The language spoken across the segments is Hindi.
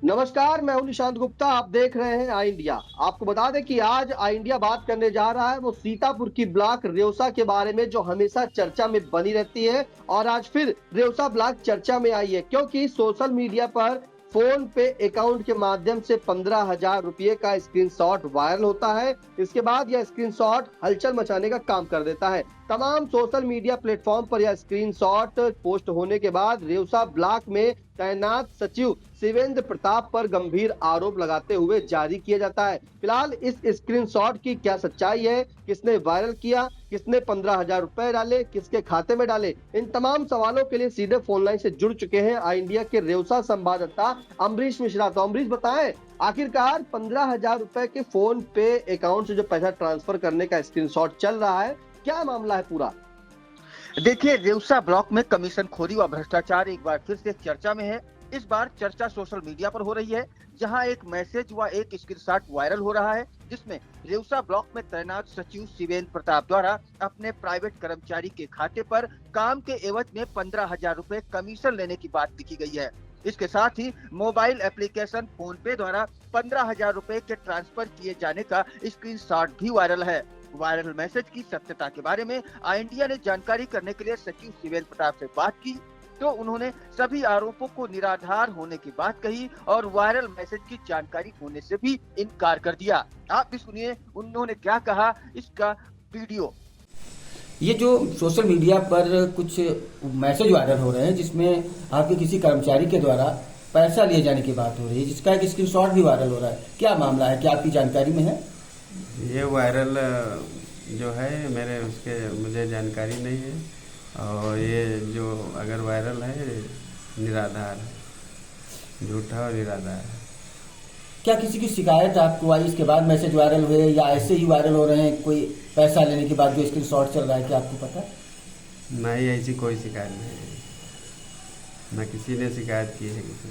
नमस्कार, मैं हूं निशांत गुप्ता। आप देख रहे हैं आई इंडिया। आपको बता दें कि आज आई इंडिया बात करने जा रहा है वो सीतापुर की ब्लॉक रेउसा के बारे में, जो हमेशा चर्चा में बनी रहती है। और आज फिर रेउसा ब्लॉक चर्चा में आई है क्योंकि सोशल मीडिया पर फोन पे अकाउंट के माध्यम से 15,000 रुपये का स्क्रीनशॉट वायरल होता है। इसके बाद यह स्क्रीनशॉट हलचल मचाने का काम कर देता है। तमाम सोशल मीडिया प्लेटफॉर्म पर यह स्क्रीनशॉट पोस्ट होने के बाद रेउसा ब्लॉक में तैनात सचिव शिवेंद्र प्रताप पर गंभीर आरोप लगाते हुए जारी किया जाता है। फिलहाल इस स्क्रीनशॉट की क्या सच्चाई है, किसने वायरल किया, किसने 15,000 रुपए डाले, किसके खाते में डाले, इन तमाम सवालों के लिए सीधे फोन लाइन से जुड़ चुके हैं आई इंडिया के रेउसा संवाददाता अमरीश मिश्रा। तो अमरीश बताएं, आखिरकार 15,000 रुपए के फोन पे अकाउंट से जो पैसा ट्रांसफर करने का स्क्रीनशॉट चल रहा है, क्या मामला है पूरा? देखिए, रेउसा ब्लॉक में कमीशन खोरी व भ्रष्टाचार एक बार फिर से चर्चा में है। इस बार चर्चा सोशल मीडिया पर हो रही है, जहां एक मैसेज व एक स्क्रीनशॉट वायरल हो रहा है, जिसमें रेउसा ब्लॉक में तैनात सचिव शिवेंद्र प्रताप द्वारा अपने प्राइवेट कर्मचारी के खाते पर काम के एवज में 15,000 रुपए कमीशन लेने की बात लिखी गई है। इसके साथ ही मोबाइल एप्लीकेशन फोन पे द्वारा 15,000 रुपए के ट्रांसफर किए जाने का स्क्रीनशॉट भी वायरल है। वायरल मैसेज की सत्यता के बारे में आई इंडिया ने जानकारी करने के लिए सचिव शिवेंद्र प्रताप से बात की, तो उन्होंने सभी आरोपों को निराधार होने की बात कही और वायरल मैसेज की जानकारी होने से भी इनकार कर दिया। आप भी सुनिए उन्होंने क्या कहा, इसका वीडियो। ये जो सोशल मीडिया पर कुछ मैसेज वायरल हो रहे हैं जिसमें आपके किसी कर्मचारी के द्वारा पैसा लिए जाने की बात हो रही है, जिसका एक स्क्रीनशॉट भी वायरल हो रहा है, क्या मामला है, क्या आपकी जानकारी में है? ये वायरल जो है मेरे उसके मुझे जानकारी नहीं है, और ये जो अगर वायरल है निराधार, झूठा और निराधार है। क्या किसी की शिकायत आपको आई इसके बाद मैसेज वायरल हुए, या ऐसे ही वायरल हो रहे हैं कोई पैसा लेने के बाद जो स्क्रीनशॉट चल रहा है, क्या आपको पता? नहीं, ऐसी कोई शिकायत नहीं है, न किसी ने शिकायत की है किसी।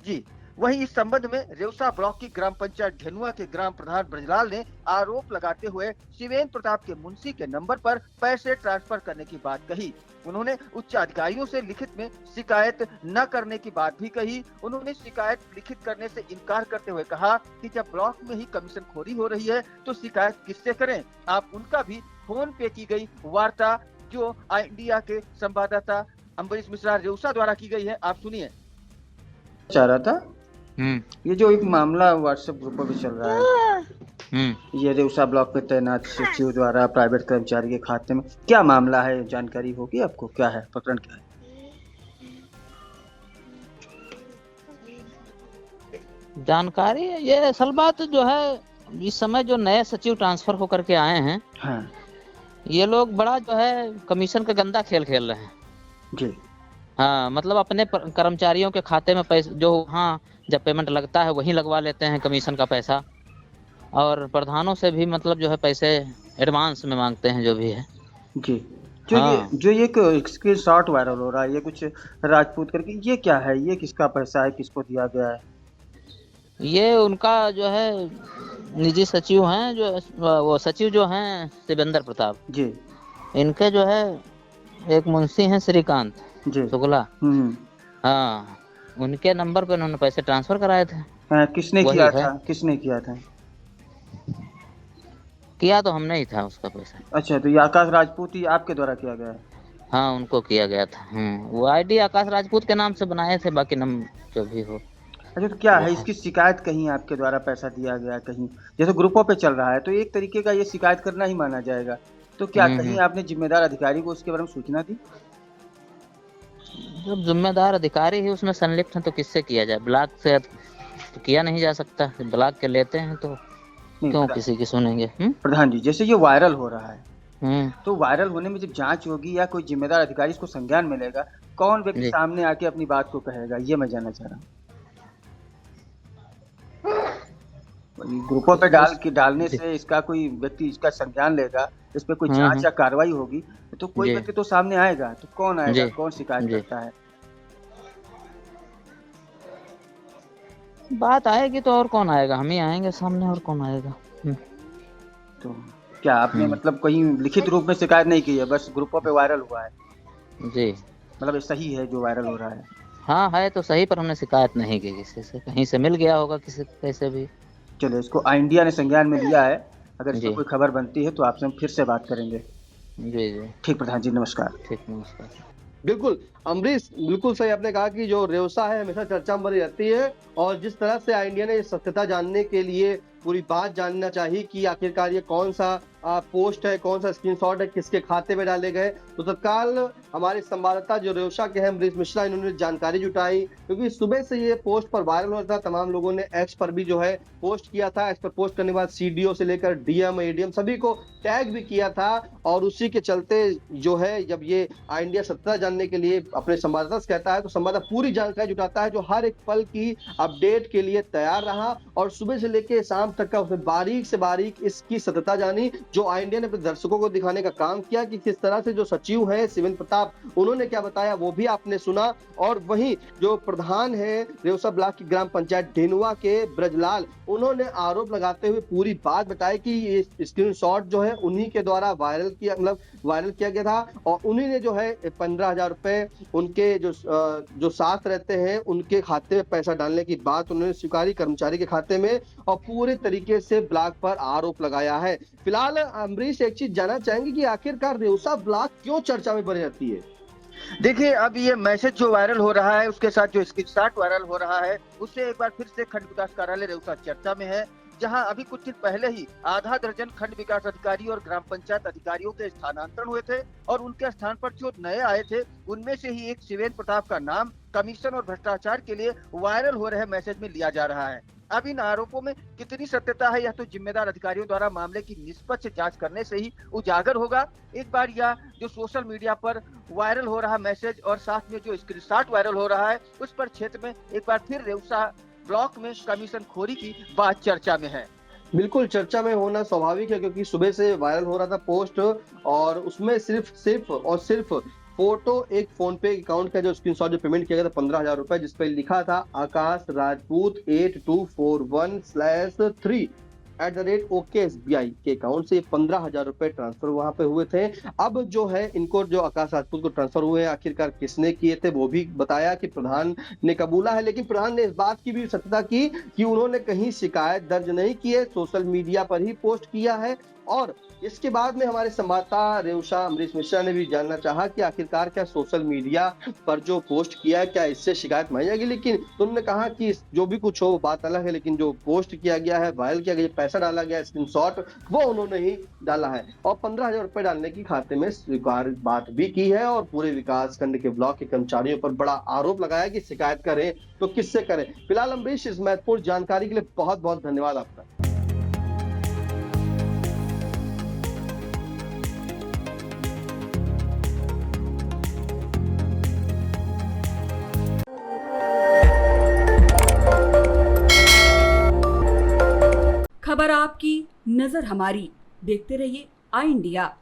जी, वहीं इस संबंध में रेउसा ब्लॉक की ग्राम पंचायत ढेनुआ के ग्राम प्रधान ब्रजलाल ने आरोप लगाते हुए शिवेंद्र प्रताप के मुंशी के नंबर पर पैसे ट्रांसफर करने की बात कही। उन्होंने उच्च अधिकारियों से लिखित में शिकायत न करने की बात भी कही। उन्होंने शिकायत लिखित करने से इनकार करते हुए कहा कि जब ब्लॉक में ही कमीशन खोरी हो रही है तो शिकायत किससे करें। आप उनका भी फोन पे की गई वार्ता जो आई इंडिया के संवाददाता अमरीश मिश्रा रेउसा द्वारा की गई है, आप सुनिए। चाह रहा था ये जो एक मामला व्हाट्सएप ग्रुप पर चल रहा है, ये रेउसा ब्लॉक पे तैनात सचिव द्वारा प्राइवेट कर्मचारी के खाते में, क्या मामला है, जानकारी होगी आपको? क्या है प्रकरण, क्या है? जानकारी ये असल बात जो है, इस समय जो नए सचिव ट्रांसफर होकर के आए हैं, हाँ ये लोग बड़ा जो है कमीशन का गंदा खेल खेल रहे हैं जी। हाँ, मतलब अपने कर्मचारियों के खाते में पैसे जो हाँ जब पेमेंट लगता है वहीं लगवा लेते हैं कमीशन का पैसा, और प्रधानों से भी मतलब जो है पैसे एडवांस में मांगते हैं जो भी है जी। जो हाँ। ये स्क्रीनशॉट वायरल हो रहा है, ये कुछ राजपूत करके, ये क्या है, ये किसका पैसा है, किसको दिया गया है? ये उनका जो है निजी सचिव हैं, जो वो सचिव जो हैं शिवेंद्र प्रताप जी, इनके जो है एक मुंशी हैं श्रीकांत जी शुक्ला, हाँ, उनके नंबर पे उन्होंने पैसे ट्रांसफर कराए थे। किसने किया था? किसने किया था? किया तो हमने ही था उसका पैसा। अच्छा, तो ये आकाश राजपूत ही आपके द्वारा किया गया है? हाँ, उनको किया गया था। वो आईडी आकाश राजपूत के नाम से बनाए थे, बाकी नाम जो भी हो। अच्छा, तो क्या है इसकी शिकायत? कहीं आपके द्वारा पैसा दिया गया, कहीं जैसे ग्रुपों पे चल रहा है तो एक तरीके का ये शिकायत करना ही माना जाएगा, तो क्या कहीं आपने जिम्मेदार अधिकारी को उसके बारे में सूचना दी? जब जिम्मेदार अधिकारी ही उसमें संलिप्त है तो किससे किया जाए? ब्लॉक से तो किया नहीं जा सकता, ब्लॉक के लेते हैं तो क्यों किसी की सुनेंगे? प्रधान जी, जैसे ये वायरल हो रहा है तो वायरल होने में जब जांच होगी या कोई जिम्मेदार अधिकारी इसको संज्ञान में लेगा, कौन व्यक्ति सामने आके अपनी बात को कहेगा, ये मैं जानना चाह रहा हूँ। ग्रुपों पे डालने से इसका कोई व्यक्ति इसका संज्ञान लेगा, इस पे कोई जांच या कार्रवाई होगी तो कोई व्यक्ति तो सामने आएगा, तो कौन आएगा, कौन शिकायत करता है? बात आएगी तो और कौन आएगा? हम ही आएंगे सामने, और कौन आएगा? तो क्या आपने मतलब कहीं लिखित रूप में शिकायत नहीं की है, बस ग्रुपों पे वायरल हुआ है? जी, मतलब ये सही है जो वायरल हो रहा है? हाँ है तो सही, पर हमने शिकायत नहीं की किसी से, कहीं से मिल गया होगा किसी कैसे भी। चलिए, इसको इंडिया ने संज्ञान में लिया है। अगर इस पर जी कोई खबर बनती है तो आपसे हम फिर से बात करेंगे। जी जी। ठीक प्रधान जी, नमस्कार। ठीक, नमस्कार। बिल्कुल अमरीश, बिल्कुल सही आपने कहा कि जो रेवसा है हमेशा चर्चा में बनी रहती है, और जिस तरह से इंडिया ने सत्यता जानने के लिए पूरी बात जानना चाहिए कि आखिरकार ये कौन सा पोस्ट है, कौन सा स्क्रीनशॉट है, किसके खाते में डाले गए, तो तत्काल हमारे संवाददाता जो रेवसा के हैं अमरीश मिश्रा, इन्होंने जानकारी जुटाई, क्योंकि सुबह से ये पोस्ट पर वायरल हो रहा था। तमाम लोगों ने एक्स पर भी जो है पोस्ट किया था। एक्स पर पोस्ट करने के बाद सीडीओ से लेकर डीएम, एडीएम सभी को टैग भी किया था, और उसी के चलते जो है जब ये इंडिया सत्यता जानने के लिए अपने संवाददाता से कहता है तो संवाददाता पूरी जानकारी जुटाता है, जो हर एक पल की अपडेट के लिए तैयार रहा, और सुबह से लेकर शाम तक का उसने बारीक से बारीक इसकी सत्यता जानी। जो इंडिया ने अपने दर्शकों को दिखाने का काम किया कि किस तरह से जो सचिव है शिवेंद्र प्रताप, उन्होंने क्या बताया वो भी आपने सुना। और वहीं जो प्रधान है रेवसा ब्लॉक की ग्राम पंचायत ढेनुआ के ब्रजलाल, उन्होंने आरोप लगाते हुए पूरी बात बताई कि ये स्क्रीनशॉट जो है उन्हीं के द्वारा वायरल किया गया था, और उन्हीं ने जो है 15,000 रुपए उनके जो साथ रहते हैं उनके खाते में पैसा डालने की बात उन्होंने स्वीकारी, कर्मचारी के खाते में, और पूरे तरीके से ब्लॉक पर आरोप लगाया है। फिलहाल अमरीश, एक चीज जानना चाहेंगे कि आखिरकार रेवसा ब्लॉक क्यों चर्चा में बनी रहती है? देखिए, अब ये मैसेज जो वायरल हो रहा है उसके साथ जो स्क्रीनशॉट वायरल हो रहा है, उससे एक बार फिर से खंड विकास कार्यालय रेवसा चर्चा में है, जहां अभी कुछ दिन पहले ही आधा दर्जन खंड विकास अधिकारी और ग्राम पंचायत अधिकारियों के स्थानांतरण हुए थे, और उनके स्थान पर जो नए आए थे उनमें से ही एक शिवेंद्र प्रताप का नाम कमीशन और भ्रष्टाचार के लिए वायरल हो रहे मैसेज में लिया जा रहा है। अब इन आरोपों में कितनी सत्यता है, यह तो जिम्मेदार अधिकारियों द्वारा मामले की निष्पक्ष जांच करने से ही उजागर होगा। एक बार यह जो सोशल मीडिया पर वायरल हो रहा मैसेज और साथ में जो स्क्रीनशॉट वायरल हो रहा है, उस पर क्षेत्र में एक बार फिर रेवसा ब्लॉक में कमीशन खोरी की बात चर्चा में है। बिल्कुल चर्चा में होना स्वाभाविक है, क्योंकि सुबह से वायरल हो रहा था पोस्ट, और उसमें सिर्फ फोटो एक फोन पे अकाउंट का जो स्क्रीनशॉट जो पेमेंट किया गया था 15,000 रुपए, जिस पे लिखा था आकाश राजपूत 8241/3 @OKSBI के अकाउंट से 15,000 रुपए ट्रांसफर वहां पे हुए थे। अब जो है इनको जो आकाश राजपूत को ट्रांसफर हुए हैं, आखिरकार किसने किए थे वो भी बताया कि प्रधान ने कबूला है, लेकिन प्रधान ने इस बात की भी सत्यता की कि उन्होंने कहीं शिकायत दर्ज नहीं की है, सोशल मीडिया पर ही पोस्ट किया है। और इसके बाद में हमारे संवाददाता रेवसा अमरीश मिश्रा ने भी जानना चाहा कि आखिरकार क्या सोशल मीडिया पर जो पोस्ट किया है क्या इससे शिकायत मानी जाएगी, लेकिन उन्होंने कहा कि जो भी कुछ हो बात अलग है, लेकिन जो पोस्ट किया गया है, वायरल किया गया, पैसा डाला गया स्क्रीनशॉट, वो उन्होंने ही डाला है, और 15,000 रुपए डालने की खाते में स्वीकार बात भी की है, और पूरे विकास खंड के ब्लॉक के कर्मचारियों पर बड़ा आरोप लगाया कि शिकायत करें तो किससे करें। फिलहाल अमरीश, इस महत्वपूर्ण जानकारी के लिए बहुत बहुत धन्यवाद आपका। खबर आपकी, नजर हमारी। देखते रहिए आई इंडिया।